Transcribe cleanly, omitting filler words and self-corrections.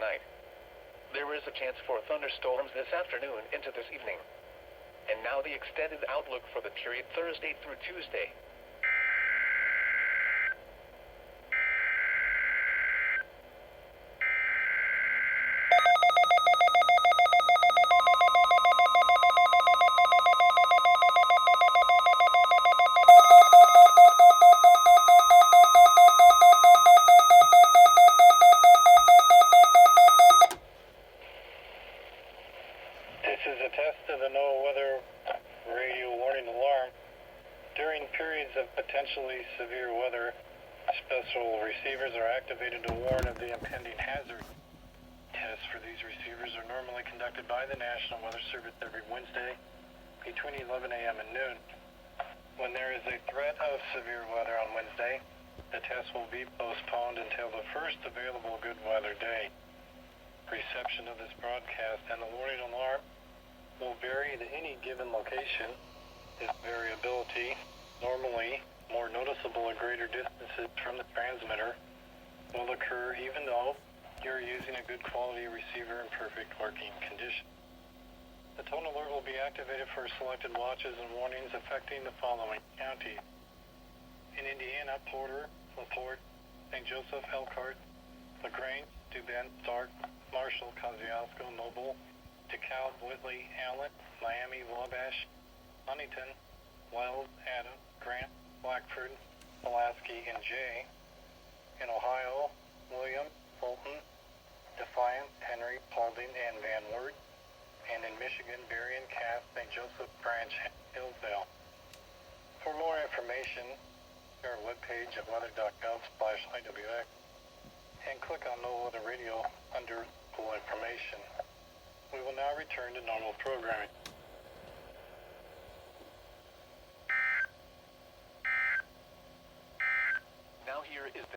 tonight. There is a chance for thunderstorms this afternoon into this evening. And now the extended outlook for the period Thursday through Tuesday. This is a test of the NOAA weather radio warning alarm. During periods of potentially severe weather, special receivers are activated to warn of the impending hazard. Tests for these receivers are normally conducted by the National Weather Service every Wednesday between 11 a.m. and noon. When there is a threat of severe weather on Wednesday, the test will be postponed until the first available good weather day. Reception of this broadcast and the warning alarm will vary at any given location. This variability, normally more noticeable at greater distances from the transmitter, will occur even though you're using a good quality receiver in perfect working condition. The tone alert will be activated for selected watches and warnings affecting the following counties. In Indiana, Porter, LaPorte, St. Joseph, Elkhart, LaGrange, Dubin, Stark, Marshall, Kosciuszko, Noble, DeKalb, Whitley, Allen, Miami, Wabash, Huntington, Wells, Adams, Grant, Blackford, Pulaski, and Jay. In Ohio, William, Fulton, Defiance, Henry, Paulding, and Van Wert. And in Michigan, Berrien, Cass, St. Joseph, Branch, and Hillsdale. For more information, go to our webpage at weather.gov/IWX and click on NOAA Weather Radio under Full Information. We will now return to normal programming.